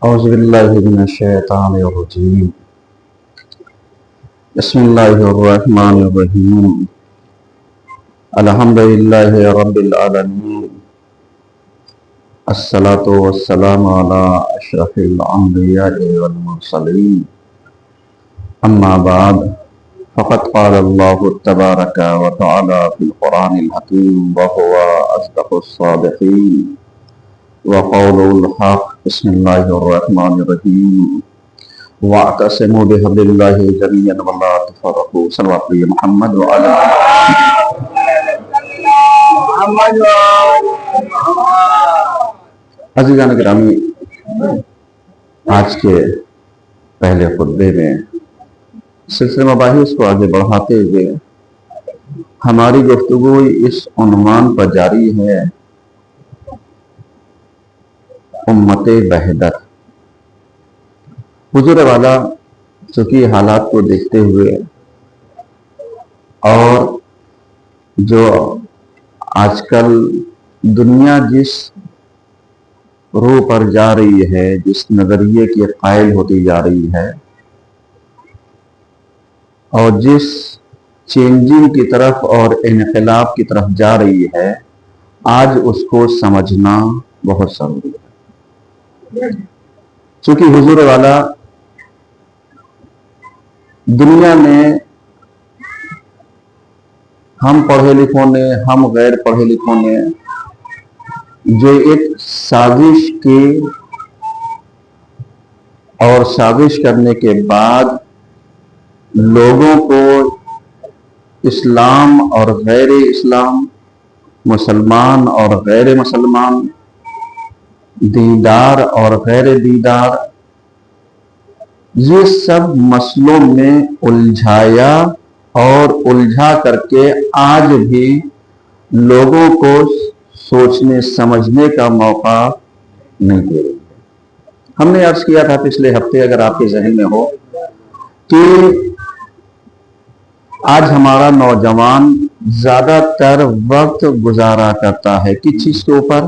أعوذ بالله من الشيطان الرجيم بسم الله الرحمن الرحيم الحمد لله رب العالمين الصلاة والسلام على أشرف الأنبياء والمرسلين أما بعد فقد قال الله تبارك وتعالى في القرآن الحكيم وهو أصدق الصادقين وقوله الحق بسم الله الرحمن الرحيم واعتصموا بحبل الله جميعا ولا تفرقوا صلى الله عليه محمد وعلى عزیزان گرامی، آج کے پہلے خطبے میں سلسلہ مباحث کو آگے بڑھاتے ہوئے ہماری گفتگو اس عنوان پر جاری ہے: امت وحدت۔ حضور والا چونکہ حالات کو دیکھتے ہوئے اور جو آج کل دنیا جس روح پر جا رہی ہے، جس نظریے کی قائل ہوتی جا رہی ہے اور جس چینجنگ کی طرف اور انقلاب کی طرف جا رہی ہے، آج اس کو سمجھنا بہت ضروری ہے۔ چونکہ حضور والا دنیا میں ہم پڑھے لکھوں نے، ہم غیر پڑھے لکھوں نے جو ایک سازش کی اور سازش کرنے کے بعد لوگوں کو اسلام اور غیر اسلام، مسلمان اور غیر مسلمان، دیندار اور غیر دیندار، یہ سب مسئلوں میں الجھایا اور الجھا کر کے آج بھی لوگوں کو سوچنے سمجھنے کا موقع نہیں دے رہی ہے۔ ہم نے عرض کیا تھا پچھلے ہفتے، اگر آپ کے ذہن میں ہو، کہ آج ہمارا نوجوان زیادہ تر وقت گزارا کرتا ہے کس چیز کے اوپر؟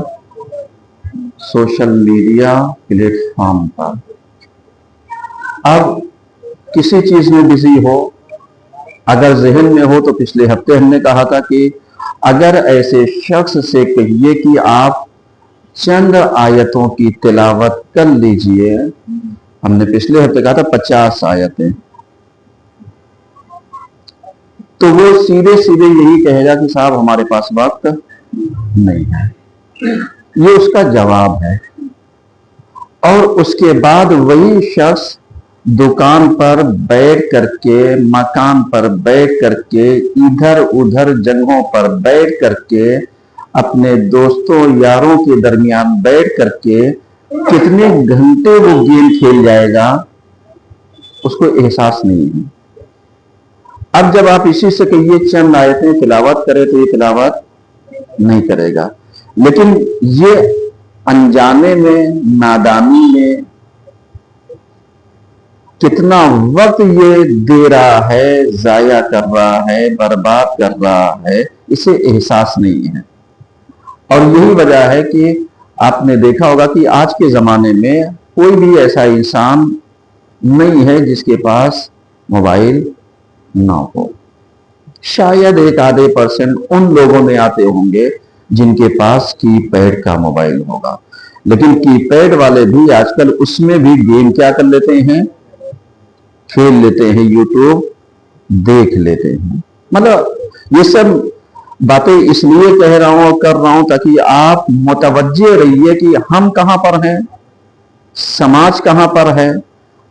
سوشل میڈیا پلیٹ فارم پر۔ اب کسی چیز میں بزی ہو، اگر ذہن میں ہو تو پچھلے ہفتے ہم نے کہا تھا کہ اگر ایسے شخص سے کہیے کہ آپ چند آیتوں کی تلاوت کر لیجئے، ہم نے پچھلے ہفتے کہا تھا 50 آیتیں، تو وہ سیدھے سیدھے یہی کہے گا کہ صاحب ہمارے پاس وقت نہیں ہے۔ یہ اس کا جواب ہے۔ اور اس کے بعد وہی شخص دکان پر بیٹھ کر کے، مکان پر بیٹھ کر کے، ادھر ادھر جگہوں پر بیٹھ کر کے، اپنے دوستوں یاروں کے درمیان بیٹھ کر کے کتنے گھنٹے وہ گیم کھیل جائے گا، اس کو احساس نہیں ہے۔ اب جب آپ اسی سے کہیے چند آیتیں تلاوت کرے تو یہ تلاوت نہیں کرے گا۔ لیکن یہ انجانے میں، نادانی میں کتنا وقت یہ دے رہا ہے، ضائع کر رہا ہے، برباد کر رہا ہے، اسے احساس نہیں ہے۔ اور یہی وجہ ہے کہ آپ نے دیکھا ہوگا کہ آج کے زمانے میں کوئی بھی ایسا انسان نہیں ہے جس کے پاس موبائل نہ ہو۔ شاید ایک آدھے % ان لوگوں میں آتے ہوں گے جن کے پاس کی پیڈ کا موبائل ہوگا، لیکن کی پیڈ والے بھی آج کل اس میں بھی گیم کیا کر لیتے ہیں؟ کھیل لیتے ہیں، یوٹیوب دیکھ لیتے ہیں۔ مطلب یہ سب باتیں اس لیے کہہ رہا ہوں اور کر رہا ہوں تاکہ آپ متوجہ رہیے کہ ہم کہاں پر ہیں، سماج کہاں پر ہے،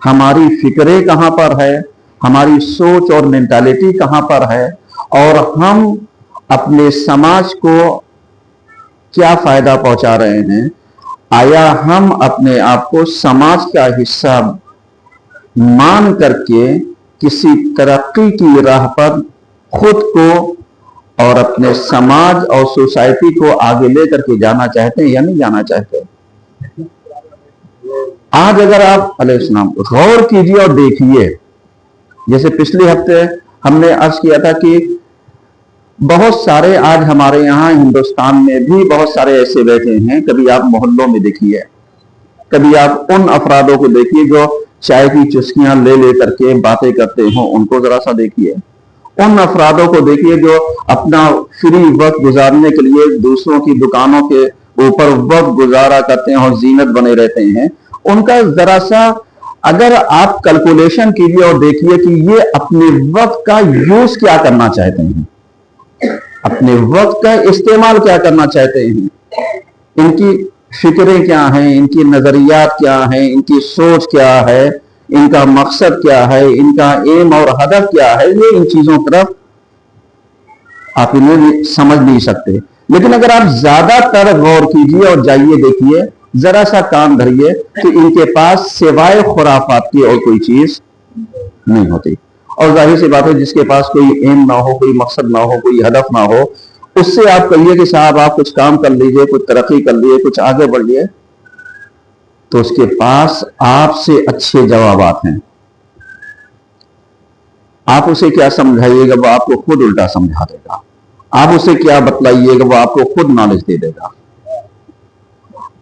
ہماری فکریں کہاں پر ہے، ہماری سوچ اور مینٹالٹی کہاں پر ہے، اور ہم اپنے سماج کو کیا فائدہ پہنچا رہے ہیں۔ آیا ہم اپنے آپ کو سماج کا حصہ مان کر کے کسی ترقی کی راہ پر خود کو اور اپنے سماج اور سوسائٹی کو آگے لے کر کے جانا چاہتے ہیں یا نہیں جانا چاہتے؟ آج اگر آپ علیہ السلام غور کیجئے اور دیکھیے، جیسے پچھلے ہفتے ہم نے عرض کیا تھا کہ بہت سارے آج ہمارے یہاں ہندوستان میں بھی بہت سارے ایسے بیٹھے ہیں، کبھی آپ محلوں میں دیکھیے، کبھی آپ ان افرادوں کو دیکھیے جو چائے کی چسکیاں لے لے کر کے باتیں کرتے ہوں، ان کو ذرا سا دیکھیے. ان افرادوں کو دیکھیے جو اپنا فری وقت گزارنے کے لیے دوسروں کی دکانوں کے اوپر وقت گزارا کرتے ہیں اور زینت بنے رہتے ہیں. ان کا ذرا سا اگر آپ کیلکولیشن کیجیے اور دیکھیے کہ یہ اپنے وقت کا یوز کیا کرنا چاہتے ہیں، اپنے وقت کا استعمال کیا کرنا چاہتے ہیں، ان کی فکریں کیا ہیں، ان کی نظریات کیا ہیں، ان کی سوچ کیا ہے، ان کا مقصد کیا ہے، ان کا ایم اور ہدف کیا ہے. یہ ان چیزوں طرف آپ انہیں سمجھ نہیں سکتے. لیکن اگر آپ زیادہ تر غور کیجیے اور جائیے دیکھیے، ذرا سا کان دھریے، تو ان کے پاس سوائے خرافات کی اور کوئی چیز نہیں ہوتی. اور ظاہر سی بات ہے، جس کے پاس کوئی ایم نہ ہو، کوئی مقصد نہ ہو، کوئی ہدف نہ ہو، اس سے آپ کہیے کہ صاحب آپ کچھ کام کر لیجئے، کچھ ترقی کر لیجئے، کچھ آگے بڑھیے، تو اس کے پاس آپ سے اچھے جوابات ہیں. آپ اسے کیا سمجھائیے گا، وہ آپ کو خود الٹا سمجھا دے گا. آپ اسے کیا بتلائیے گا، وہ آپ کو خود نالج دے دے گا.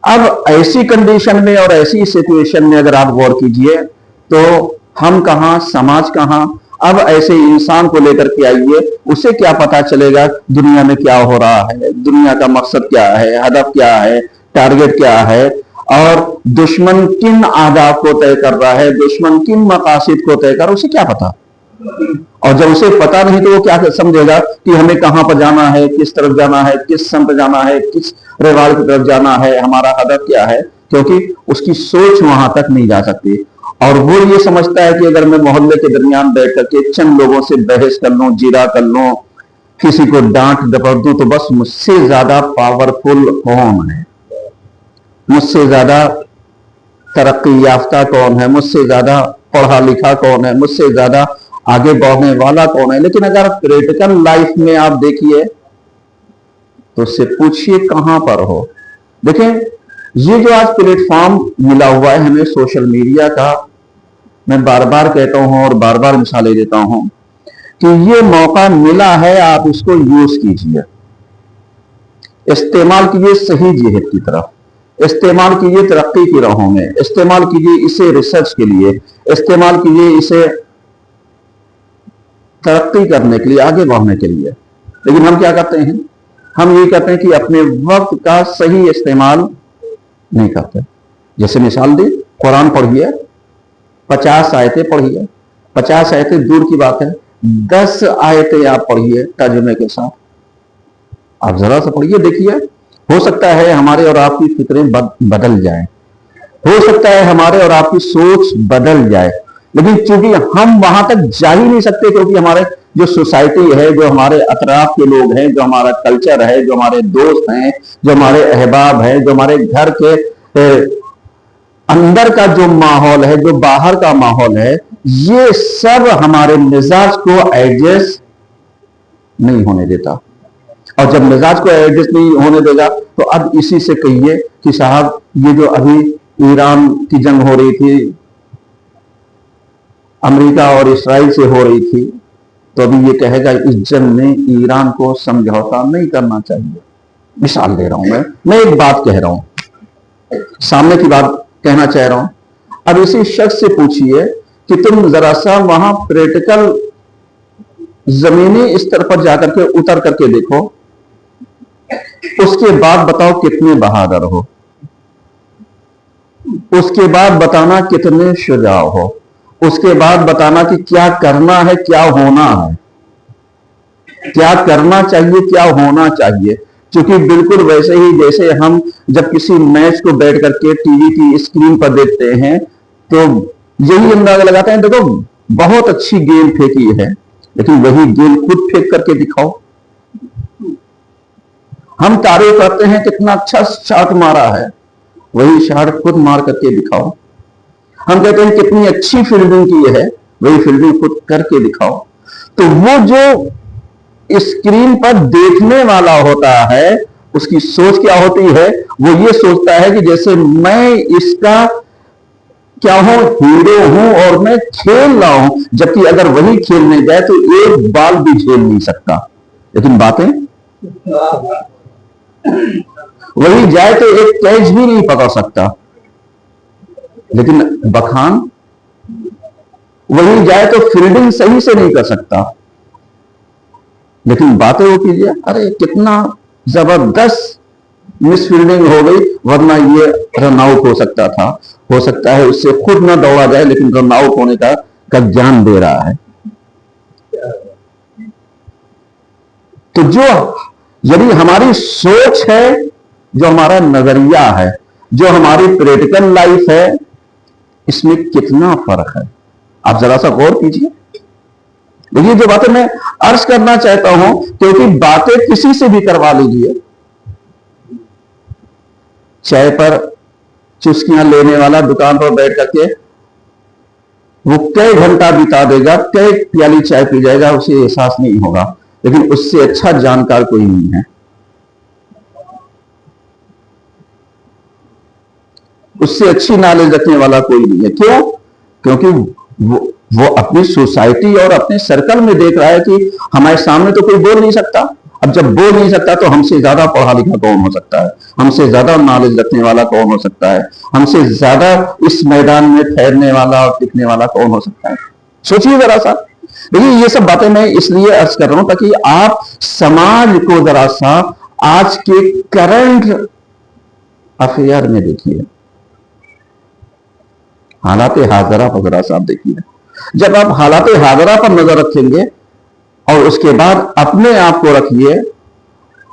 اب ایسی کنڈیشن میں اور ایسی سچویشن میں اگر آپ غور کیجئے تو ہم کہاں، سماج کہاں. اب ایسے انسان کو لے کر کے آئیے، اسے کیا پتا چلے گا دنیا میں کیا ہو رہا ہے، دنیا کا مقصد کیا ہے، ہدف کیا ہے، ٹارگٹ کیا ہے، اور دشمن کن اہداف کو طے کر رہا ہے، دشمن کن مقاصد کو طے کر رہا ہے، اسے کیا پتا. اور جب اسے پتا نہیں تو وہ کیا سمجھے گا کہ ہمیں کہاں پر جانا ہے، کس طرف جانا ہے، کس سمت جانا ہے، کس رواج کی طرف جانا ہے، ہمارا ہدف کیا ہے. کیونکہ اس کی سوچ وہاں تک نہیں جا سکتی. اور وہ یہ سمجھتا ہے کہ اگر میں محلے کے درمیان بیٹھ کر کے چند لوگوں سے بحث کر لوں، جیرا کر لوں، کسی کو ڈانٹ ڈپٹ دوں، تو بس مجھ سے زیادہ پاورفل کون ہے، مجھ سے زیادہ ترقی یافتہ کون ہے، مجھ سے زیادہ پڑھا لکھا کون ہے، مجھ سے زیادہ آگے بڑھنے والا کون ہے. لیکن اگر پریکٹیکل لائف میں آپ دیکھیے تو اس سے پوچھئے کہاں پر ہو. دیکھیں، یہ جو آج پلیٹ فارم ملا ہوا ہے ہمیں سوشل میڈیا کا، میں بار بار کہتا ہوں اور بار بار مثالیں دیتا ہوں کہ یہ موقع ملا ہے، آپ اس کو یوز کیجئے، استعمال کیجئے صحیح جہت کی طرف، استعمال کیجئے ترقی کی راہوں میں، استعمال کیجئے اسے ریسرچ کے لیے، استعمال کیجئے اسے ترقی کرنے کے لیے، آگے بڑھنے کے لیے. لیکن ہم کیا کرتے ہیں، ہم یہ کرتے ہیں کہ اپنے وقت کا صحیح استعمال نہیں کرتے. جیسے مثال دی، قرآن پڑھیے، 50 آیتیں پڑھیے، 50 آیتیں دور کی بات ہے، 10 آیتیں آپ پڑھیے ترجمے کے ساتھ. آپ ذرا سا پڑھیے، دیکھیے، ہو سکتا ہے ہمارے اور آپ کی فکریں بدل جائیں، ہو سکتا ہے ہمارے اور آپ کی سوچ بدل جائے. لیکن چونکہ ہم وہاں تک جا ہی نہیں سکتے، کیونکہ ہمارے جو سوسائٹی ہے، جو ہمارے اطراف کے لوگ ہیں، جو ہمارا کلچر ہے، جو ہمارے دوست ہیں، جو ہمارے احباب ہیں، جو ہمارے گھر کے اندر کا جو ماحول ہے، جو باہر کا ماحول ہے، یہ سب ہمارے مزاج کو ایڈجسٹ نہیں ہونے دیتا. اور جب مزاج کو ایڈجسٹ نہیں ہونے دے گا تو اب اسی سے کہیے کہ صاحب یہ جو ابھی ایران کی جنگ ہو رہی تھی، امریکہ اور اسرائیل سے ہو رہی تھی، تو ابھی یہ کہے گا اس جنگ میں ایران کو سمجھوتا نہیں کرنا چاہیے. مثال دے رہا ہوں، میں ایک بات کہہ رہا ہوں، سامنے کی بات کہنا چاہ رہا ہوں. اب اسی شخص سے پوچھئے کہ تم ذرا سا وہاں پریکٹیکل زمینی استر پر جا کر کے اتر کر کے دیکھو، اس کے بعد بتاؤ کتنے بہادر ہو، اس کے بعد بتانا کتنے شجاع ہو، اس کے بعد بتانا کہ کیا کرنا ہے، کیا ہونا ہے، کیا کرنا چاہیے، کیا ہونا چاہیے. چونکہ بالکل ویسے ہی جیسے ہم جب کسی میچ کو بیٹھ کر کے ٹی وی کی اسکرین پر دیکھتے ہیں تو یہی اندازہ لگاتے ہیں، دیکھو بہت اچھی گیند پھینکی ہے، لیکن وہی گیند خود پھینک کر کے دکھاؤ. ہم تعریف کرتے ہیں کتنا اچھا شاٹ مارا ہے، وہی شاٹ خود مار کر کے دکھاؤ. ہم کہتے ہیں کتنی اچھی فیلڈنگ کی ہے، وہی فیلڈنگ خود کر کے دکھاؤ. تو وہ جو اسکرین پر دیکھنے والا ہوتا ہے، اس کی سوچ کیا ہوتی ہے، وہ یہ سوچتا ہے کہ جیسے میں اس کا کیا ہوں، ہیرو ہوں اور میں کھیل رہا ہوں. جبکہ اگر وہی کھیلنے جائے تو ایک بال بھی کھیل نہیں سکتا. لیکن باتیں وہی جائے تو ایک کیچ بھی نہیں پکڑ سکتا. لیکن بخان وہیں جائے تو فیلڈنگ صحیح سے نہیں کر سکتا، لیکن باتیں وہ کیجیے ارے کتنا زبردست مس فیلڈنگ ہو گئی، ورنہ یہ رن آؤٹ ہو سکتا تھا، ہو سکتا ہے اس سے خود نہ دوڑا جائے لیکن رن آؤٹ ہونے کا جان دے رہا ہے۔ تو جو یعنی ہماری سوچ ہے، جو ہمارا نظریہ ہے، جو ہماری پریکٹیکل لائف ہے، اس میں کتنا فرق ہے، آپ ذرا سا غور کیجیے۔ یہ جو باتیں میں عرض کرنا چاہتا ہوں، کیونکہ باتیں کسی سے بھی کروا لیجیے، چائے پر چسکیاں لینے والا دکان پر بیٹھ کر کے وہ کئی گھنٹہ بتا دے گا، کئی پیالی چائے پی جائے گا، اسے احساس نہیں ہوگا، لیکن اس سے اچھا جانکار کوئی نہیں ہے، اس سے اچھی نالج رکھنے والا کوئی نہیں ہے۔ کیوں؟ کیونکہ وہ اپنی سوسائٹی اور اپنے سرکل میں دیکھ رہا ہے کہ ہمارے سامنے تو کوئی بول نہیں سکتا، اب جب بول نہیں سکتا تو ہم سے زیادہ پڑھا لکھا کون ہو سکتا ہے، ہم سے زیادہ نالج رکھنے والا کون ہو سکتا ہے، ہم سے زیادہ اس میدان میں ٹھہرنے والا اور ٹکنے والا کون ہو سکتا ہے۔ سوچیے ذرا سا، لیکن یہ سب باتیں میں اس لیے عرض کر رہا ہوں تاکہ آپ سماج کو ذرا سا آج کے کرنٹ افیئر میں دیکھیے، حالات حاضرہ پر ذرا سا آپ دیکھیے۔ جب آپ حالات حاضرہ پر نظر رکھیں گے اور اس کے بعد اپنے آپ کو رکھیے،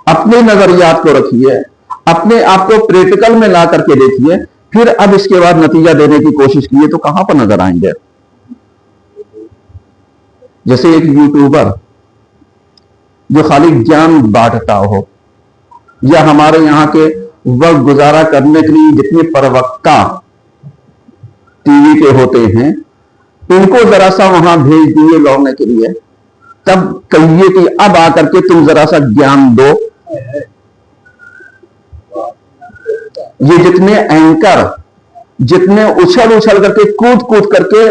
اپنے نظریات کو رکھیے، اپنے آپ کو پریکٹیکل میں لا کر کے دیکھیے، پھر اب اس کے بعد نتیجہ دینے کی کوشش کیے تو کہاں پر نظر آئیں گے؟ جیسے ایک یوٹیوبر جو خالی گیان بانٹتا ہو، یا ہمارے یہاں کے وقت گزارا کرنے کے لیے جتنے پروکتا ٹی وی کے ہوتے ہیں، ان کو ذرا سا وہاں بھیج دیے لوڑنے کے لیے، تب کہیے کہ اب آ کر کے تم ذرا سا گیان دو۔ یہ جتنے اینکر جتنے اچھل کر کے کود کر کے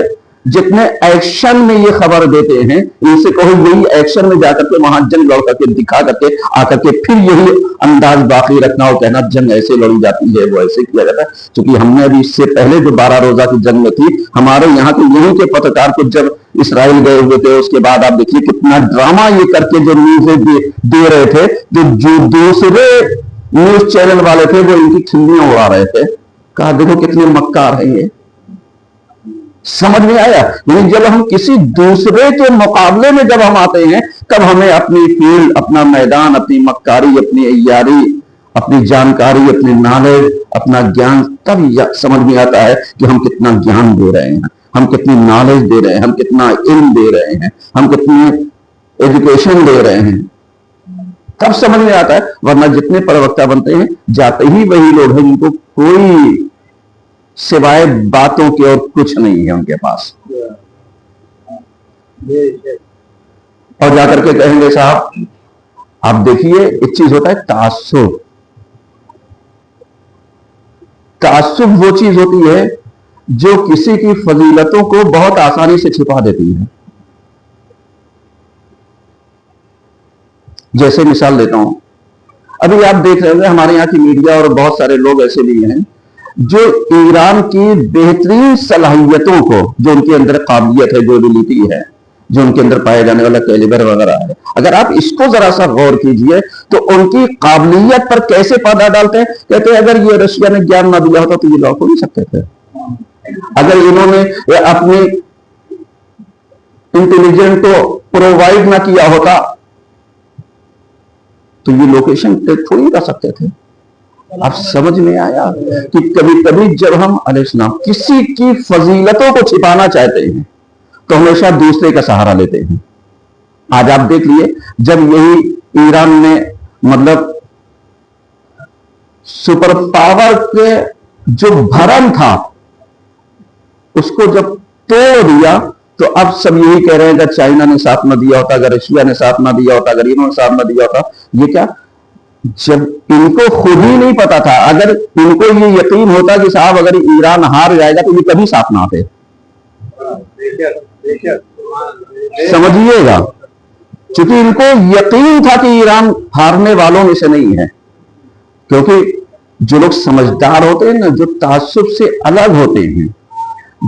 جتنے ایکشن میں یہ خبر دیتے ہیں، ان سے کہو یہی ایکشن میں جا کر کے وہاں جنگ لڑ کر کے دکھا کر کے آ کر کے پھر یہی انداز باقی رکھنا اور کہنا جنگ ایسے لڑی جاتی ہے، وہ ایسے کیا جاتا ہے۔ چونکہ ہم نے ابھی اس سے پہلے جو 12 روزہ کی جنگ میں تھی، ہمارے یہاں کے یہیں کے پترکار کو جب اسرائیل گئے ہوئے تھے، اس کے بعد آپ دیکھیے کتنا ڈرامہ یہ کر کے جو نیوزیں دے رہے تھے، جو دوسرے نیوز چینل والے تھے وہ ان کی کھلیاں اڑا رہے تھے، کہا دیکھو کتنے مکار ہیں یہ۔ سمجھ میں آیا؟ یعنی جب ہم کسی دوسرے کے مقابلے میں جب ہم آتے ہیں، تب ہمیں اپنی فیلڈ، اپنا میدان، اپنی مکاری، اپنی عیاری، اپنی جانکاری، اپنی نالج، اپنا گیان تب سمجھ میں آتا ہے کہ ہم کتنا گیان دے رہے ہیں، ہم کتنی نالج دے رہے ہیں، ہم کتنا علم دے رہے ہیں، ہم کتنی ایجوکیشن دے رہے ہیں، تب سمجھ میں آتا ہے۔ ورنہ جتنے پروکتا بنتے ہیں جاتے ہی وہی لوگ ہیں جن کو کوئی سوائے باتوں کے اور کچھ نہیں ہے ان کے پاس، اور جا کر کے کہیں گے صاحب آپ دیکھیے ایک چیز ہوتا ہے تعصب۔ تعصب وہ چیز ہوتی ہے جو کسی کی فضیلتوں کو بہت آسانی سے چھپا دیتی ہے۔ جیسے مثال دیتا ہوں، ابھی آپ دیکھ رہے ہوں گے ہمارے یہاں کی میڈیا اور بہت سارے لوگ ایسے بھی ہیں جو ایران کی بہترین صلاحیتوں کو، جو ان کے اندر قابلیت ہے، جو ایبلٹی ہے، جو ان کے اندر پائے جانے والا کیلیبر وغیرہ ہے، اگر آپ اس کو ذرا سا غور کیجئے تو ان کی قابلیت پر کیسے پردہ ڈالتے ہیں۔ کہتے ہیں اگر یہ رشیا نے گیان نہ دیا ہوتا تو یہ لوگ ہو نہیں سکتے تھے، اگر انہوں نے اپنی انٹیلیجنٹ کو پرووائڈ نہ کیا ہوتا تو یہ لوکیشن تھوڑی کر سکتے تھے۔ اب سمجھ میں آیا کہ کبھی کبھی جب ہم علیہ السلام کسی کی فضیلتوں کو چھپانا چاہتے ہیں تو ہمیشہ دوسرے کا سہارا لیتے ہیں۔ آج آپ دیکھ لیے جب یہی ایران نے مطلب سپر پاور کے جو بھرم تھا اس کو جب توڑ دیا تو اب سب یہی کہہ رہے ہیں اگر چائنا نے ساتھ نہ دیا ہوتا، اگر رشیا نے ساتھ نہ دیا ہوتا، اگر انہوں نے ساتھ نہ دیا ہوتا، یہ کیا جب ان کو خود ہی نہیں پتا تھا، اگر ان کو یہ یقین ہوتا کہ صاحب اگر ایران ہار جائے گا تو یہ کبھی ساتھ نہ آتے۔ سمجھیے گا، چونکہ ان کو یقین تھا کہ ایران ہارنے والوں میں سے نہیں ہے، کیونکہ جو لوگ سمجھدار ہوتے ہیں نا، جو تعصب سے الگ ہوتے ہیں،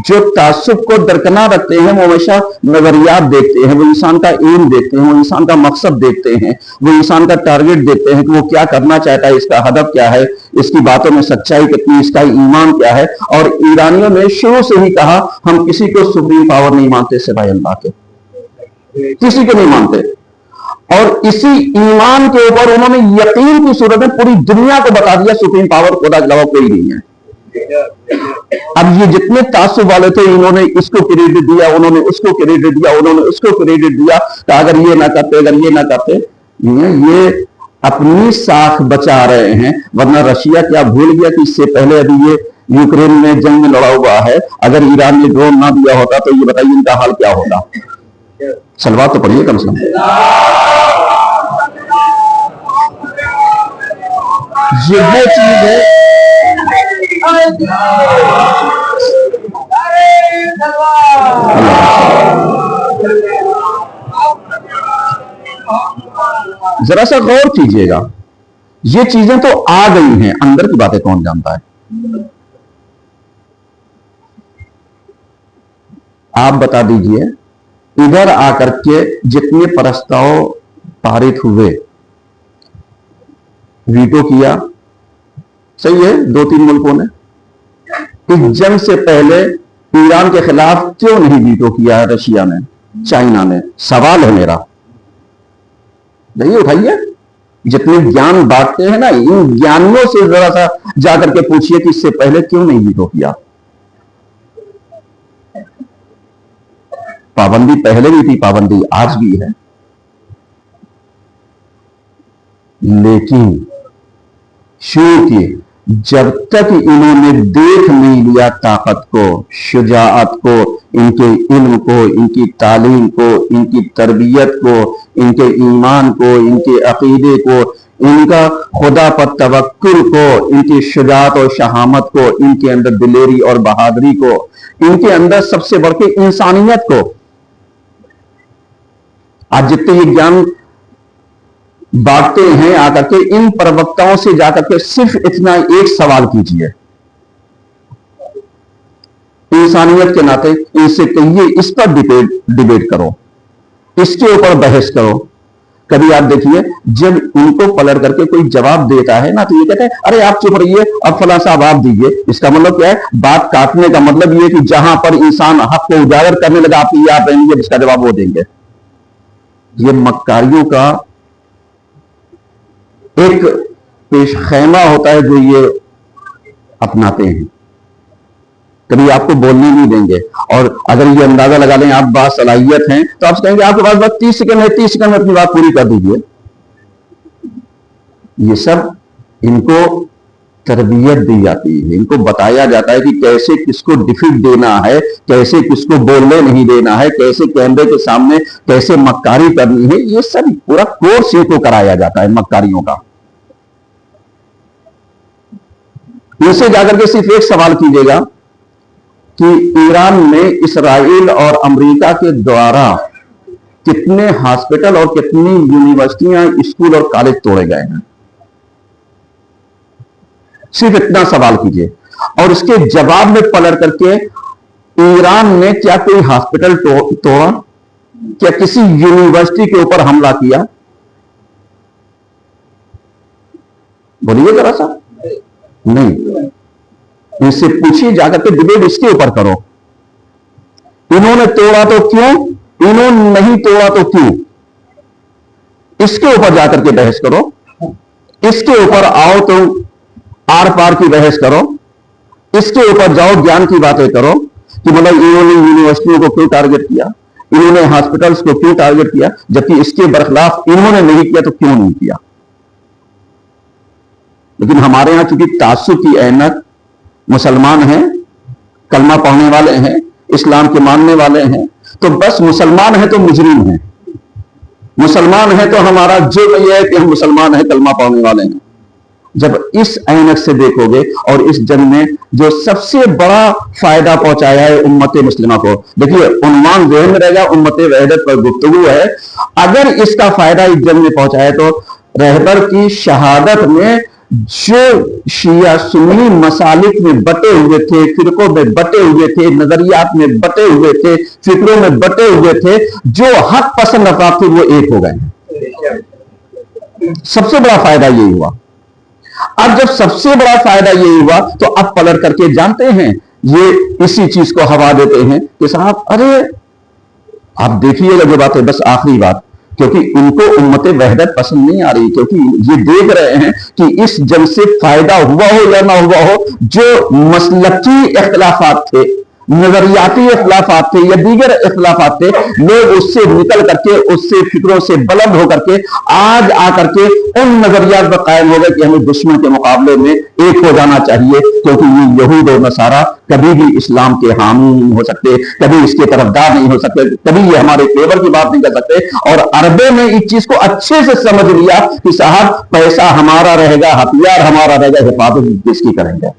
جو تعصب کو درکنار رکھتے ہیں وہ ہمیشہ نظریات دیکھتے ہیں, وہ انسان کا ایم دیکھتے ہیں, وہ انسان کا مقصد دیکھتے ہیں, وہ انسان کا ٹارگٹ دیکھتے ہیں کہ وہ کیا کرنا چاہتا ہے, اس کا ہدف کیا ہے, اس کی باتوں میں سچائی کتنی, اس کا ایمان کیا ہے. اور ایرانیوں نے شروع سے ہی کہا ہم کسی کو سپریم پاور نہیں مانتے سوائے اللہ کے, کسی کو نہیں مانتے. اور اسی ایمان کے اوپر انہوں نے یقین کی صورت میں پوری دنیا کو بتا دیا سپریم پاور خدا کے علاوہ کوئی نہیں ہے. اب یہ جتنے تعصب والے تھے انہوں نے اس کو کریڈٹ دیا, انہوں نے اس کو کریڈٹ دیا, انہوں نے اس کو کریڈٹ دیا کہ اگر یہ نہ کرتے, اگر یہ نہ کرتے. یہ اپنی ساکھ بچا رہے ہیں. ورنہ رشیا کیا بھول گیا کہ اس سے پہلے ابھی یہ یوکرین میں جنگ میں لڑا ہوا ہے, اگر ایران نے ڈرون نہ دیا ہوتا تو یہ بتائیے ان کا حال کیا ہوگا. سلوات تو پڑھیے کم سے کم. یہ وہ چیز ہے ذرا سا غور کیجئے گا, یہ چیزیں تو آ گئی ہیں, اندر کی باتیں کون جانتا ہے. آپ بتا دیجئے ادھر آ کر کے جتنے پرستاؤ پارت ہوئے, ویٹو کیا, صحیح ہے 2-3 ملکوں نے. اس جنگ سے پہلے ایران کے خلاف کیوں نہیں ویٹو کیا ہے رشیا نے, چائنا نے؟ سوال ہے میرا, نہیں اٹھائیے. جتنے گیان بانٹتے ہیں نا, ان گیانیوں سے ذرا سا جا کر کے پوچھئے کہ اس سے پہلے کیوں نہیں ویٹو کیا. پابندی پہلے بھی تھی, پابندی آج بھی ہے, لیکن چونکہ جب تک انہوں نے دیکھ نہیں لیا طاقت کو, شجاعت کو, ان کے علم کو, ان کی تعلیم کو, ان کی تربیت کو, ان کے ایمان کو, ان کے عقیدے کو, ان کا خدا پر توکل کو, ان کی شجاعت اور شہامت کو, ان کے اندر دلیری اور بہادری کو, ان کے اندر سب سے بڑھ کے انسانیت کو. آج جتنے یہ گیان بانٹتے ہیں آ کر کے, ان پروکتاؤں سے جا کر کے صرف اتنا ایک سوال کیجئے, انسانیت کے ناطے ان سے کہیے اس پر ڈیبیٹ کرو, اس کے اوپر بحث کرو. کبھی آپ دیکھیے جب ان کو پلٹ کر کے کوئی جواب دیتا ہے نا تو یہ کہتے ہیں ارے آپ چپ رہیے, اب فلاں صاحب آپ دیجیے. اس کا مطلب کیا ہے؟ بات کاٹنے کا مطلب یہ کہ جہاں پر انسان حق کو اجاگر کرنے لگا آپ یہ آپ رہیں گے, جس کا جواب وہ دیں گے. یہ مکاریوں کا ایک پیش خیمہ ہوتا ہے جو یہ اپناتے ہیں. کبھی آپ کو بولنے نہیں دیں گے, اور اگر یہ اندازہ لگا لیں آپ باصلاحیت ہیں تو آپ کہیں گے آپ کے پاس بس 30 سیکنڈ ہے, 30 سیکنڈ میں اپنی بات پوری کر دیجئے. یہ سب ان کو تربیت دی جاتی ہے, ان کو بتایا جاتا ہے کہ کیسے کس کو ڈیفیٹ دینا ہے, کیسے کس کو بولنے نہیں دینا ہے, کیسے کیمرے کے سامنے کیسے مکاری کرنی ہے. یہ سب پورا کورس ان کو کرایا جاتا ہے مکاریوں کا. ان سے جا کر کے صرف ایک سوال کیجیے گا کہ ایران میں اسرائیل اور امریکہ کے دوارا کتنے ہاسپٹل اور کتنی یونیورسٹیاں, اسکول اور کالج توڑے گئے ہیں. صرف اتنا سوال کیجئے, اور اس کے جواب میں پلٹ کر کے ایران نے کیا کوئی ہاسپٹل توڑا, کیا کسی یونیورسٹی کے اوپر حملہ کیا؟ بولیے ذرا سا. نہیں. ان سے پوچھیے جا کر کے, ڈیبیٹ اس کے اوپر کرو. انہوں نے توڑا تو کیوں, انہوں نے نہیں توڑا تو کیوں, اس کے اوپر جا کر کے بحث کرو. اس کے اوپر آؤ تو آر پار کی بحث کرو. اس کے اوپر جاؤ گیان کی باتیں کرو کہ مطلب انہوں نے یونیورسٹیوں کو کیوں ٹارگٹ کیا, انہوں نے ہاسپٹلس کو کیوں ٹارگٹ کیا, جبکہ اس کے برخلاف انہوں نے نہیں کیا تو کیوں نہیں کیا. لیکن ہمارے ہاں چونکہ تعصب کی اینت, مسلمان ہیں, کلمہ پڑھنے والے ہیں, اسلام کے ماننے والے ہیں, تو بس مسلمان ہیں تو مجرم ہیں, مسلمان ہیں تو ہمارا جو یہ ہے کہ ہم مسلمان ہیں, کلمہ پڑھنے والے ہیں. جب اس اینت سے دیکھو گے, اور اس جنگ میں جو سب سے بڑا فائدہ پہنچایا ہے امت مسلمہ کو, دیکھیے عنوان ذہن میں رہے گا, امت وحدت پر گفتگو ہے. اگر اس کا فائدہ اس جنگ میں پہنچایا تو رہبر کی شہادت میں جو شیعہ سنی مسالک میں بٹے ہوئے تھے، فرقوں میں بٹے ہوئے تھے، نظریات میں بٹے ہوئے تھے، فکروں میں بٹے ہوئے تھے، جو حق پسند افراد تھے وہ ایک ہو گئے۔ سب سے بڑا فائدہ یہی ہوا۔ اب جب سب سے بڑا فائدہ یہی ہوا تو اب پلٹ کر کے جانتے ہیں یہ اسی چیز کو ہوا دیتے ہیں کہ صاحب ارے آپ دیکھیے گا جو بات ہے، بس آخری بات، کیونکہ ان کو امت وحدت پسند نہیں آ رہی، کیونکہ یہ دیکھ رہے ہیں کہ اس جنگ سے فائدہ ہوا ہو یا نہ ہوا ہو، جو مسلکی اختلافات تھے، نظریاتی اختلافات تھے یا دیگر اختلافات تھے، لوگ اس سے نکل کر کے، اس سے فکروں سے بلند ہو کر کے آج آ کر کے ان نظریات پر قائم ہو گئے کہ ہمیں دشمن کے مقابلے میں ایک ہو جانا چاہیے، کیونکہ یہ یہود اور نصارہ کبھی بھی اسلام کے حامی نہیں ہو سکتے، کبھی اس کے طرفدار نہیں ہو سکتے، کبھی یہ ہمارے فیور کی بات نہیں کر سکتے۔ اور عربوں نے اس چیز کو اچھے سے سمجھ لیا کہ صاحب پیسہ ہمارا رہے گا، ہتھیار ہمارا رہے گا، حفاظت کس کی کریں گے۔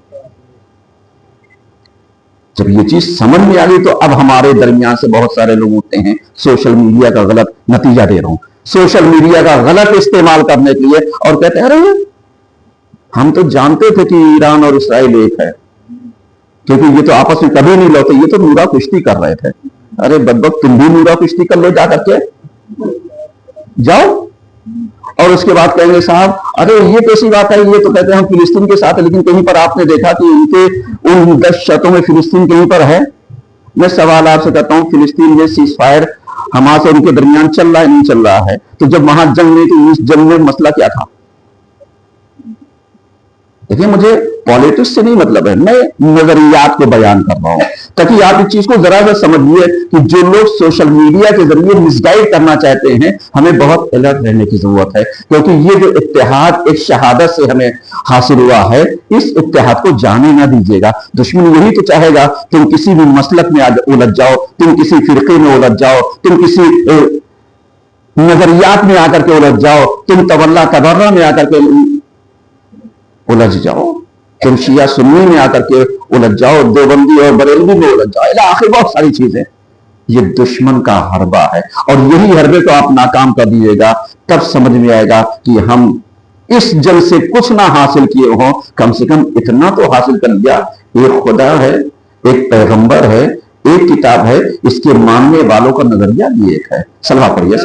جب یہ چیز سمجھ میں آ گئی تو اب ہمارے درمیان سے بہت سارے لوگ ہوتے ہیں سوشل میڈیا کا غلط نتیجہ دے رہا ہوں، سوشل میڈیا کا غلط استعمال کرنے کے لیے، اور کہتے ہیں ارے ہم تو جانتے تھے کہ ایران اور اسرائیل ایک ہے، کیونکہ یہ تو آپس میں کبھی نہیں لڑتے، یہ تو نورا کشتی کر رہے تھے۔ ارے بدبخت تم بھی نورا کشتی کر لو جا کر کے، جاؤ۔ اور اس کے بعد کہیں گے صاحب ارے یہ کیسی بات ہے، یہ تو کہتے ہیں ہم فلسطین کے ساتھ، لیکن کہیں پر آپ نے دیکھا کہ ان کے ان 10 شرطوں میں فلسطین کہیں پر ہے؟ میں سوال آپ سے کرتا ہوں، فلسطین میں سیز فائر حماس اور ان کے درمیان چل رہا ہے نہیں چل رہا ہے؟ تو جب وہاں جنگ نہیں تو اس جنگ میں مسئلہ کیا تھا؟ دیکھیں مجھے پالیٹکس سے نہیں مطلب ہے، میں نظریات کو بیان کر رہا ہوں تاکہ آپ اس چیز کو ذرا سا سمجھیے کہ جو لوگ سوشل میڈیا کے ذریعے مس گائیڈ کرنا چاہتے ہیں، ہمیں بہت الرٹ رہنے کی ضرورت ہے، کیونکہ یہ جو اتحاد ایک شہادت سے ہمیں حاصل ہوا ہے، اس اتحاد کو جانے نہ دیجیے گا۔ دشمن یہی تو چاہے گا تم کسی بھی مسلک میں الجھ جاؤ، تم کسی فرقے میں الجھ جاؤ، تم کسی نظریات میں آ کر کے الجھ جاؤ، تم تولا تبرہ میں آ کر کے الجھ جاؤ، تم شیعہ سنی میں آ کر کے الجھ جاؤ، دیوبندی اور بریلوی میں الجھ جاؤ، آخر بہت ساری چیزیں۔ یہ دشمن کا حربہ ہے، اور یہی حربے کو آپ ناکام کر دیجیے گا، تب سمجھ میں آئے گا کہ ہم اس جنگ سے کچھ نہ حاصل کیے ہوں، کم سے کم اتنا تو حاصل کر لیا، ایک خدا ہے، ایک پیغمبر ہے، ایک کتاب ہے، اس کے ماننے والوں کا نظریہ بھی ایک ہے۔ صلوات پڑھیے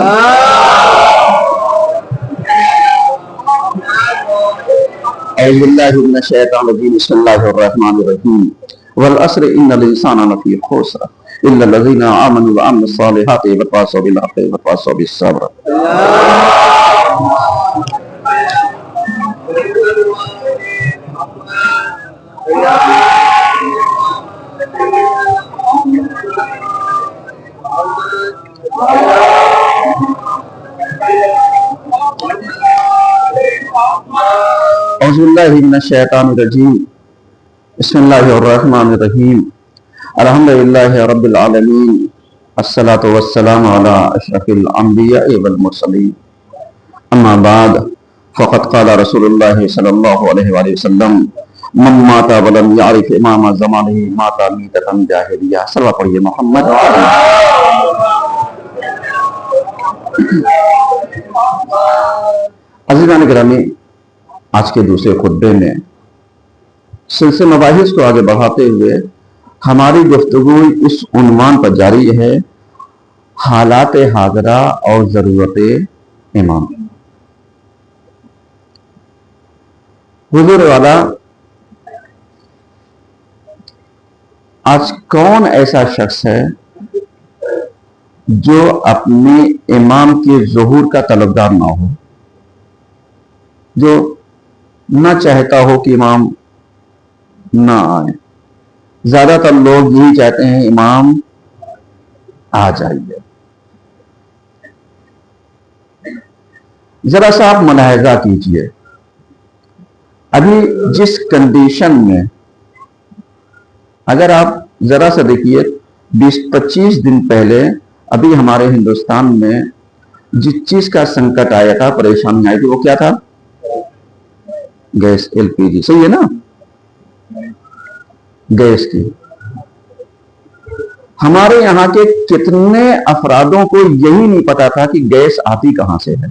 اعوذ باللہ من الشیطان الرجیم، بسم اللہ الرحمن الرحیم، والعصر ان الانسان لفی خسر الا الذین آمنوا وعملوا الصالحات وتواصوا بالحق وتواصوا بالصبر۔ اعوذ باللہ من الشیطان الرجیم، بسم اللہ الرحمن الرحیم، الحمدللہ رب العالمین، الصلاۃ والسلام علی اشرف الانبیاء والمرسلین، اما بعد فقد قال رسول اللہ صلی اللہ علیہ وآلہ وسلم، من مات ولم یعرف امام زمانہ مات میتۃ جاہلیہ۔ صلوات پڑھیے محمد۔ عزیزان گرامی، آج کے دوسرے خطبے میں سلسلہ مباحث کو آگے بڑھاتے ہوئے ہماری گفتگو اس عنوان پر جاری ہے، حالات حاضرہ اور ضرورت امام۔ حضور والا، آج کون ایسا شخص ہے جو اپنے امام کے ظہور کا طلبگار نہ ہو، جو نہ چاہتا ہو کہ امام نہ آئے؟ زیادہ تر لوگ یہی چاہتے ہیں امام آ جائیے۔ ذرا سا آپ ملاحظہ کیجئے، ابھی جس کنڈیشن میں، اگر آپ ذرا سا دیکھیے 20-25 دن پہلے ابھی ہمارے ہندوستان میں جس چیز کا سنکٹ آیا تھا، پریشانی آئی تھی، وہ کیا تھا؟ گیس، LPG، صحیح ہے نا؟ گیس کی۔ ہمارے یہاں کے کتنے افرادوں کو یہی نہیں پتا تھا کہ گیس آتی کہاں سے ہے۔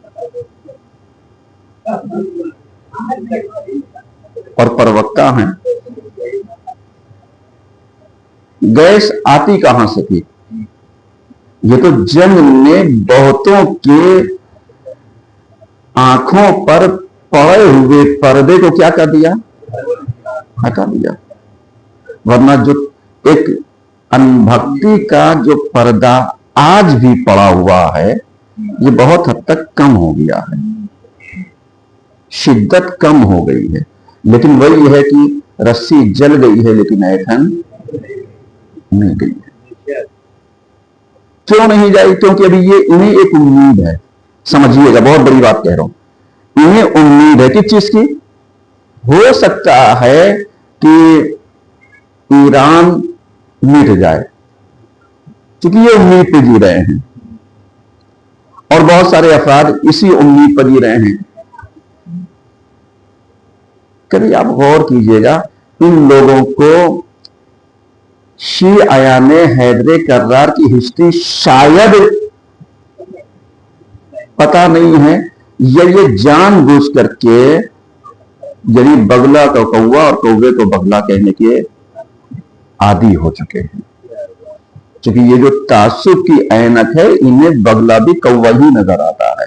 اور پروکتا ہیں. گیس آتی کہاں سے تھی؟ یہ تو جنگ نے بہتوں کے آنکھوں پر پڑے ہوئے پردے کو کیا کر دیا؟ ہٹا دیا. ورنہ جو ایک انبھکتی کا جو پردہ آج بھی پڑا ہوا ہے یہ بہت حد تک کم ہو گیا ہے، شدت کم ہو گئی ہے. لیکن وہی ہے کہ رسی جل گئی ہے لیکن ایٹھن نہیں گئی ہے. کیوں نہیں جائے؟ کیونکہ ابھی یہ انہیں ایک امید ہے. سمجھیے گا، بہت بڑی بات کہہ رہا ہوں. انہیں امید ہے کس چیز کی؟ ہو سکتا ہے کہ ایران مٹ جائے، کیونکہ یہ امید پہ جی رہے ہیں اور بہت سارے افراد اسی امید پر جی رہے ہیں. کبھی آپ غور کیجئے گا، ان لوگوں کو شیعیان حیدر کرار کی ہسٹری شاید پتا نہیں ہے، یا یہ جان بوجھ کر کے یعنی بگلا کو کوا اور کوے کو بگلا کہنے کے عادی ہو چکے ہیں. چونکہ یہ جو تعصب کی عینت ہے انہیں بگلا بھی کوا ہی نظر آتا ہے،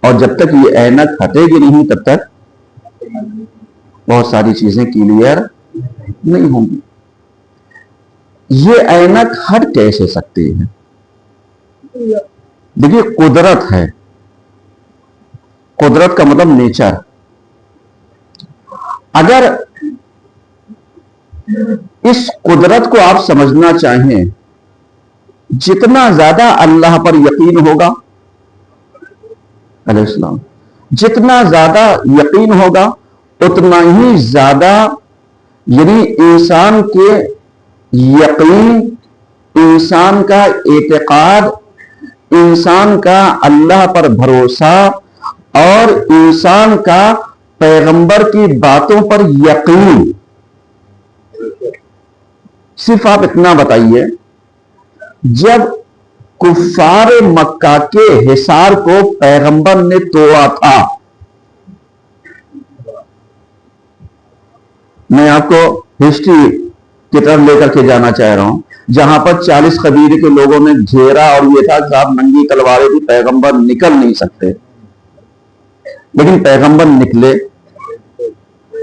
اور جب تک یہ عینت ہٹے گی نہیں تب تک بہت ساری چیزیں کلیئر نہیں ہوں گی. یہ عینت ہٹ کیسے سکتی ہے؟ دیکھیے، قدرت ہے. قدرت کا مطلب نیچر. اگر اس قدرت کو آپ سمجھنا چاہیں، جتنا زیادہ اللہ پر یقین ہوگا علیہ السلام، جتنا زیادہ یقین ہوگا اتنا ہی زیادہ یعنی انسان کے یقین، انسان کا اعتقاد، انسان کا اللہ پر بھروسہ اور انسان کا پیغمبر کی باتوں پر یقین. صرف آپ اتنا بتائیے، جب کفار مکہ کے حصار کو پیغمبر نے توڑا تھا، میں آپ کو ہسٹری کی طرف لے کر کے جانا چاہ رہا ہوں، جہاں پر 40 قبیلے کے لوگوں نے گھیرا اور یہ تھا صاحب ننگی تلواریں بھی، پیغمبر نکل نہیں سکتے. لیکن پیغمبر نکلے،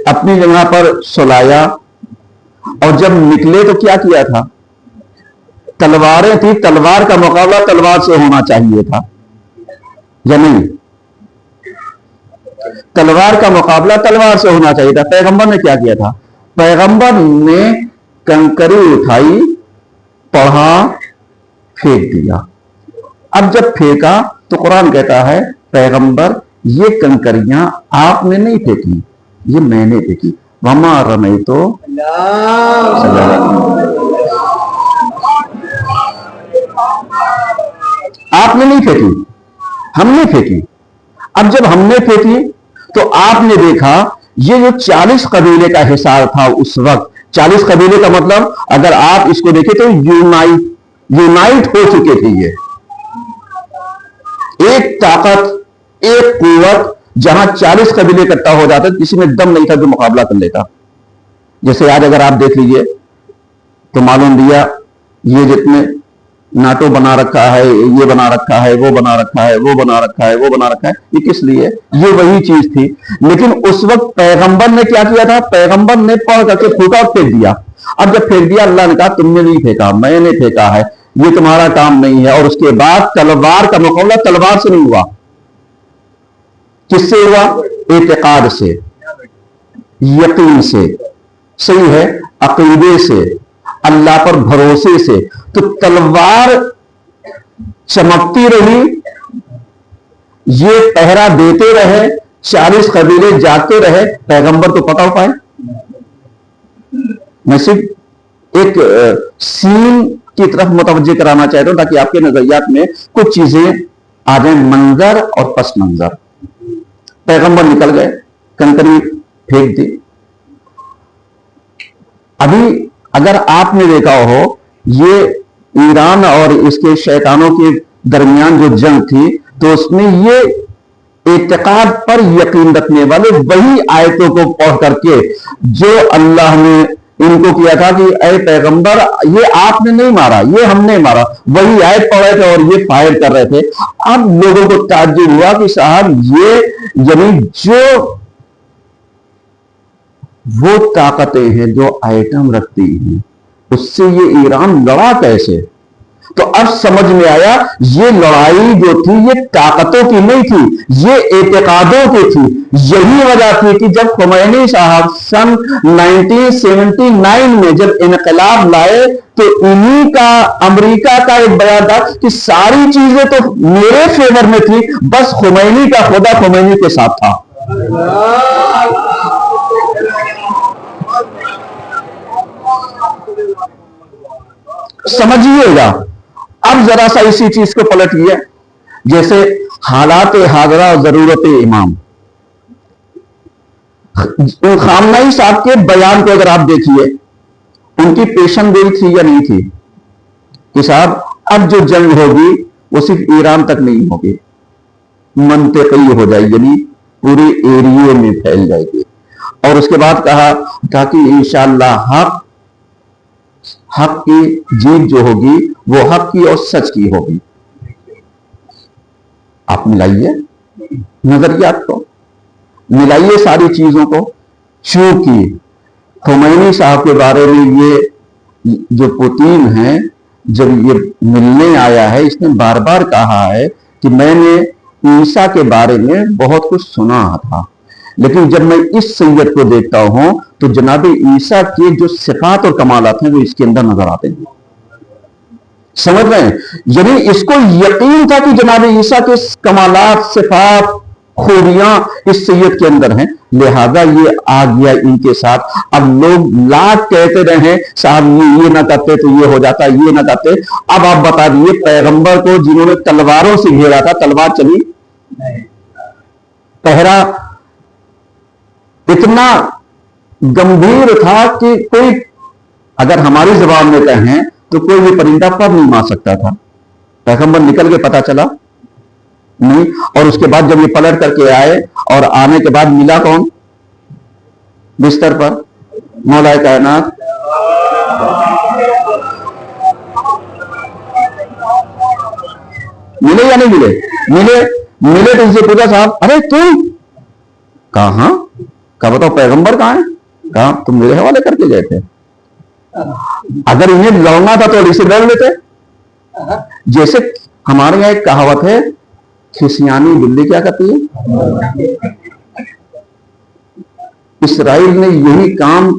اپنی جگہ پر سلایا، اور جب نکلے تو کیا کیا تھا؟ تلواریں تھی، تلوار کا مقابلہ تلوار سے ہونا چاہیے تھا یا نہیں؟ تلوار کا مقابلہ تلوار سے ہونا چاہیے تھا. پیغمبر نے کیا کیا تھا؟ پیغمبر نے کنکری اٹھائی، پڑھا، پھینک دیا. اب جب پھینکا تو قرآن کہتا ہے پیغمبر یہ کنکریاں آپ نے نہیں پھینکی، یہ میں نے پھینکی. وما رمیتو، آپ نے نہیں پھینکی، ہم نے پھینکی. اب جب ہم نے پھینکی تو آپ نے دیکھا یہ جو 40 قبیلے کا حصار تھا اس وقت، 40 قبیلے کا مطلب اگر آپ اس کو دیکھیں تو یونائٹ ہو چکے تھے. یہ ایک طاقت، ایک قوت، جہاں 40 قبیلے اکٹھا ہو جاتے کسی میں دم نہیں تھا جو مقابلہ کر لیتا. جیسے آج اگر آپ دیکھ لیجئے تو معلوم دیا یہ جتنے ناٹو بنا رکھا ہے، یہ بنا رکھا ہے، وہ بنا رکھا ہے، وہ بنا رکھا ہے، وہ بنا رکھا ہے، یہ کس لیے؟ یہ وہی چیز تھی. لیکن اس وقت پیغمبر نے کیا کیا تھا؟ پیغمبر نے پڑھ کر کے پھونکا اور پھینک دیا. اب جب پھینک دیا اللہ نے کہا تم نے نہیں پھینکا، میں نے پھینکا ہے، یہ تمہارا کام نہیں ہے. اور اس کے بعد تلوار کا مقابلہ تلوار سے نہیں ہوا، کس سے ہوا؟ اعتقاد سے، یقین سے، صحیح ہے، عقیدے سے، اللہ پر بھروسے سے. تو تلوار چمکتی رہی، یہ پہرا دیتے رہے، 40 قبیلے جاگتے رہے، پیغمبر تو پتہ ہو پائے. میں صرف ایک سین کی طرف متوجہ کرانا چاہتا ہوں تاکہ آپ کے نظریات میں کچھ چیزیں آ جائیں، منظر اور پس منظر. پیغمبر نکل گئے، کنکری پھینک دی. ابھی اگر آپ نے دیکھا ہو یہ ایران اور اس کے شیطانوں کے درمیان جو جنگ تھی تو اس میں یہ اعتقاد پر یقین رکھنے والے وہی آیتوں کو پڑھ کر کے جو اللہ نے ان کو کیا تھا کہ اے پیغمبر یہ آپ نے نہیں مارا، یہ ہم نے مارا، وہی آیت پڑھ رہے تھے اور یہ فائر کر رہے تھے. اب لوگوں کو تعجب ہوا کہ صاحب یہ یعنی جو وہ طاقتیں ہیں جو ایٹم رکھتی ہیں اس سے یہ ایران لڑا کیسے؟ تو اب سمجھ میں آیا یہ لڑائی جو تھی یہ طاقتوں کی نہیں تھی، یہ اعتقادوں کی تھی. یہی وجہ تھی کہ جب خمینی صاحب سن 1979 میں جب انقلاب لائے تو انہی کا امریکہ کا ایک بیان تھا کہ ساری چیزیں تو میرے فیور میں تھی، بس خمینی کا خدا خمینی کے ساتھ تھا. سمجھیے گا. اب ذرا سا اسی چیز کو پلٹیے، جیسے حالات حاضرہ اور ضرورت امام. خامنہئی صاحب کے بیان کو اگر آپ دیکھیے، ان کی پیشن گوئی تھی یا نہیں تھی کہ صاحب اب جو جنگ ہوگی وہ صرف ایران تک نہیں ہوگی، منطقی ہو جائے یعنی پورے ایریے میں پھیل جائے گی. اور اس کے بعد کہا کہ انشاءاللہ حق کی جیت جو ہوگی وہ حق کی اور سچ کی ہوگی. آپ ملائیے نظریات کو، ملائیے ساری چیزوں کو. چونکہ خمینی صاحب کے بارے میں یہ جو پوتین ہے جب یہ ملنے آیا ہے اس نے بار بار کہا ہے کہ میں نے عیسیٰ کے بارے میں بہت کچھ سنا تھا، لیکن جب میں اس سید کو دیکھتا ہوں تو جناب عیسیٰ کے جو صفات اور کمالات ہیں وہ اس کے اندر نظر آتے ہیں. سمجھ رہے ہیں؟ یعنی اس کو یقین تھا کہ جناب عیسیٰ کے کمالات، صفات، خوبیاں اس سید کے اندر ہیں، لہذا یہ آ گیا ان کے ساتھ. اب لوگ لاکھ کہتے رہے صاحب یہ نہ کرتے تو یہ ہو جاتا، یہ نہ کرتے. اب آپ بتا دیے پیغمبر کو جنہوں نے تلواروں سے گھیرا تھا تلوار چلی؟ پہرا اتنا گمبھیر تھا کہ کوئی اگر ہماری زبان میں کہیں تو کوئی بھی پرندہ پر نہیں مار سکتا تھا. پیغمبر نکل کے پتا چلا نہیں. اور اس کے بعد جب یہ پلٹ کر کے آئے اور آنے کے بعد ملا کون بستر پر؟ مولا کائنات. ملے یا نہیں ملے؟ ملے تو اس سے پوچھا صاحب ارے تم کہاں کا بتاؤ پیغمبر کہاں ہے؟ کہاں تم میرے حوالے کر کے گئے تھے. اگر انہیں لڑنا تھا تو اسے لڑ لیتے. جیسے ہمارے یہاں ایک کہاوت ہے کھسیانی بلی کیا کرتی ہے. اسرائیل نے یہی کام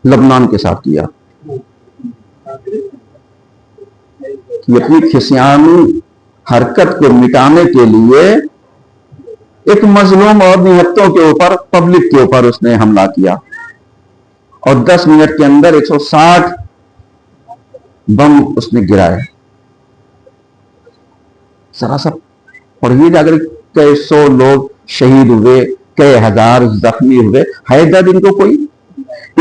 لبنان کے ساتھ کیا کہ اپنی کھسیانی حرکت کو مٹانے کے لیے ایک مظلوم اور نہتوں کے اوپر پبلک کے اوپر اس نے حملہ کیا اور 10 منٹ کے اندر 160 بم اس نے گرائے. ذرا سا پڑھیے جا کر کئی 100 لوگ شہید ہوئے، کئی ہزار زخمی ہوئے. ہے درد ان کو کوئی؟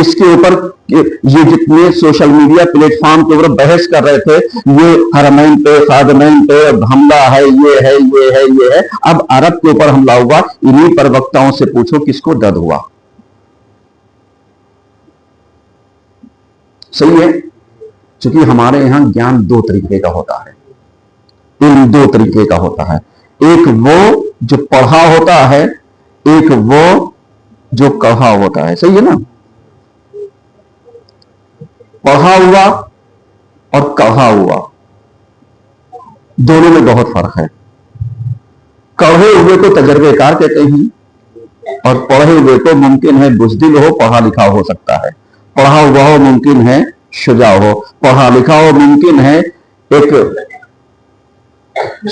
اس کے اوپر یہ جتنے سوشل میڈیا پلیٹ فارم کے اوپر بحث کر رہے تھے یہ حرمین پہ خادمین پہ حملہ ہے، یہ ہے یہ ہے یہ ہے. اب عرب کے اوپر حملہ ہوا، انہی پروکتاؤں سے پوچھو کس کو درد ہوا. صحیح ہے؟ چونکہ ہمارے یہاں گیان 2 طریقے کا ہوتا ہے، علم 2 طریقے کا ہوتا ہے. ایک وہ جو پڑھا ہوتا ہے، ایک وہ جو کہا ہوتا ہے. صحیح ہے نا؟ پڑھا ہوا اور کہا ہوا دونوں میں بہت فرق ہے. کہے ہوئے کو تجربے کار کہتے ہیں اور پڑھے ہوئے کو ممکن ہے بزدل ہو، پڑھا لکھا ہو سکتا ہے. پڑھا ہوا ہو ممکن ہے شجاع ہو، پڑھا لکھا ہو ممکن ہے ایک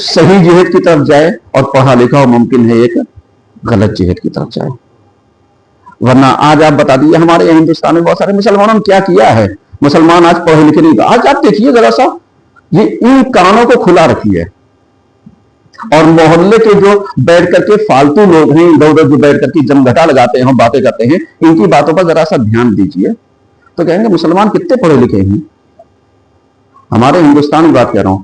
صحیح جہت کی طرف جائے اور پڑھا لکھا ہو ممکن ہے ایک غلط جہت کی طرف جائے. ورنہ آج آپ بتا دیجیے ہمارے ہندوستان میں بہت سارے مسلمانوں نے کیا کیا ہے. مسلمان آج پڑھے لکھے نہیں. آج آپ دیکھیے ذرا سا یہ ان کانوں کو کھلا رکھیے اور محلے کے جو بیٹھ کر کے فالتو لوگ ہیں ادھر ادھر جو بیٹھ کر کے جمگھٹا لگاتے ہیں باتیں کرتے ہیں ان کی باتوں پر ذرا سا دھیان دیجیے تو کہیں گے مسلمان کتنے پڑھے لکھے ہیں. ہمارے ہندوستان کی بات کہہ رہا ہوں.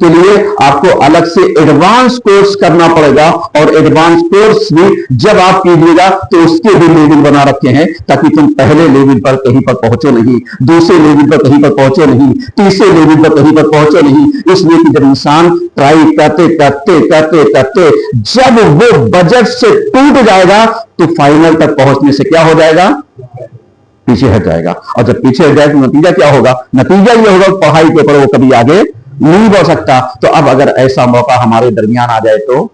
کے لیے آپ کو الگ سے ایڈوانس کورس کرنا پڑے گا، اور ایڈوانس کورس بھی جب آپ کیجیے گا تو اس کے بھی لیول بنا رکھے ہیں، تاکہ تم پہلے لیول پر کہیں پر پہنچو نہیں، دوسرے لیول پر کہیں پر پہنچو نہیں، تیسرے لیول پر کہیں پر پہنچو نہیں۔ اس لیے کہ جب انسان ٹرائی کرتے کرتے کرتے کرتے جب وہ بجٹ سے ٹوٹ جائے گا تو فائنل تک پہنچنے سے کیا ہو جائے گا؟ پیچھے ہٹ جائے گا، اور جب پیچھے ہٹ جائے تو نتیجہ کیا ہوگا؟ نتیجہ یہ ہوگا پڑھائی کے اوپر وہ کبھی آگے نہیں بڑھ سکتا۔ تو اب اگر ایسا موقع ہمارے درمیان آ جائے تو،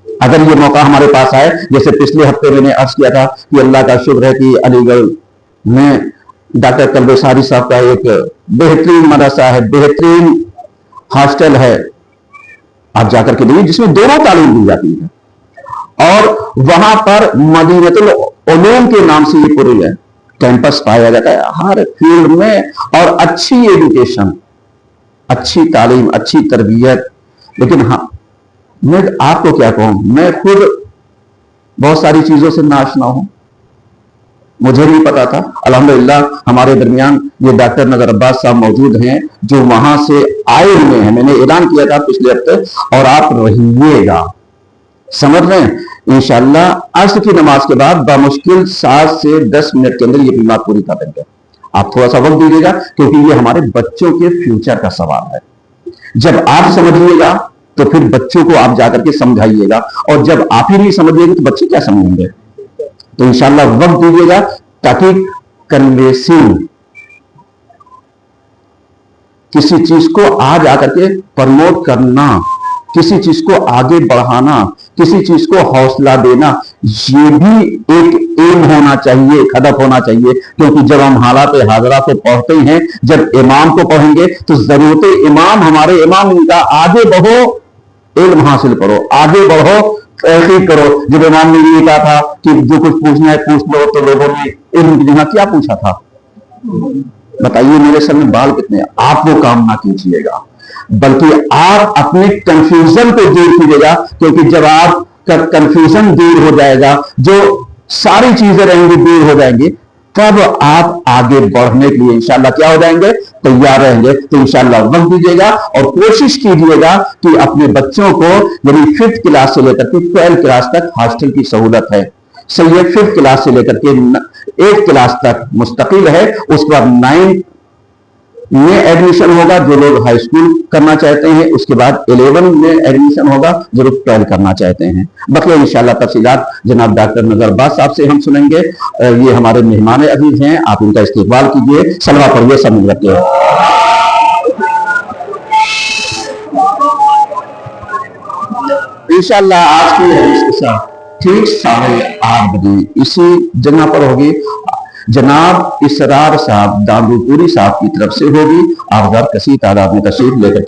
اگر یہ موقع ہمارے پاس آئے، جیسے پچھلے ہفتے میں نے عرض کیا تھا کہ اللہ کا شکر ہے کہ علی گڑھ میں ڈاکٹر کلب ساری صاحب کا ایک بہترین مدرسہ ہے، بہترین ہاسٹل ہے، آپ جا کر کے دیکھیے، جس میں دونوں تعلیم دی جاتی ہے، اور وہاں پر مدینۃ العلوم کے نام سے یہ پوری ہے کیمپس پایا جاتا ہے ہر فیلڈ میں، اور اچھی ایجوکیشن، اچھی تعلیم، اچھی تربیت۔ لیکن ہاں، میں آپ کو کیا کہوں، میں خود بہت ساری چیزوں سے ناآشنا ہوں، مجھے نہیں پتا تھا۔ الحمدللہ ہمارے درمیان یہ ڈاکٹر نذر عباس صاحب موجود ہیں جو وہاں سے آئے ہوئے ہیں، میں نے اعلان کیا تھا پچھلے ہفتے، اور آپ رہیے گا، سمجھ رہے ہیں، انشاءاللہ عصر کی نماز کے بعد بمشکل 7 سے 10 منٹ کے اندر یہ بیمار پوری کر دیں گے۔ آپ تھوڑا سا وقت دیجیے گا، کیونکہ یہ ہمارے بچوں کے فیوچر کا سوال ہے۔ جب آپ سمجھیے گا تو پھر بچوں کو آپ جا کر کے سمجھائیے گا، اور جب آپ ہی نہیں سمجھیے گا تو بچے کیا سمجھیں گے؟ تو انشاءاللہ وقت دیجیے گا، تاکہ کنوینسنگ کسی چیز کو آج آ کر کے پرموٹ کرنا، کسی چیز کو آگے بڑھانا، کسی چیز کو حوصلہ دینا، یہ بھی ایک ایم ہونا چاہیے، ایک ہدف ہونا چاہیے۔ کیونکہ جب ہم حالات حاضرہ کو پڑھتے ہیں، جب امام کو پڑھیں گے تو ضرورت امام، ہمارے امام ان کا آگے بڑھو، علم حاصل کرو، آگے بڑھو، تحقیق کرو۔ جب امام نے یہ کہا تھا کہ جو کچھ پوچھنا ہے پوچھ لو، تو لوگوں نے علم کی جگہ کیا پوچھا تھا؟ بتائیے، میرے سر میں بال کتنے ہیں؟ آپ وہ کام نہ کیجیے گا، بلکہ آپ اپنے کنفیوژن کو دور کیجیے گا، کیونکہ جب آپ کا کنفیوژن دور ہو جائے گا، جو ساری چیزیں رہیں گی دور ہو جائیں گی، تب آپ آگے بڑھنے کے لیے انشاءاللہ کیا ہو جائیں گے؟ تیار رہیں گے۔ تو انشاءاللہ وقت دیجیے گا، اور کوشش کیجیے گا کہ اپنے بچوں کو، یعنی 5th کلاس سے لے کر کے 12th کلاس تک ہاسٹل کی سہولت ہے، صحیح ہے، 5th کلاس سے لے کر کے 8th کلاس تک مستقل ہے، اس کے بعد 9th میں ایڈمیشن ہوگا جو لوگ ہائی اسکول کرنا چاہتے ہیں، اس کے بعد 11 میں ایڈمیشن ہوگا جو لوگ 12 کرنا چاہتے ہیں۔ بقیہ انشاءاللہ تفصیلات جناب ڈاکٹر نذر عباس صاحب سے ہم سنیں گے۔ یہ ہمارے مہمان عزیز ہیں، آپ ان کا استقبال کیجیے، صلوات پڑھیے سب مل کے۔ انشاءاللہ آج کی حدیث کے ساتھ ٹھیک 8:30 بجے اسی جگہ پر ہوگی، جناب اسرار صاحب دانگو پوری صاحب کی طرف سے ہوگی۔ آپ کثیر تعداد میں تشریف لے کر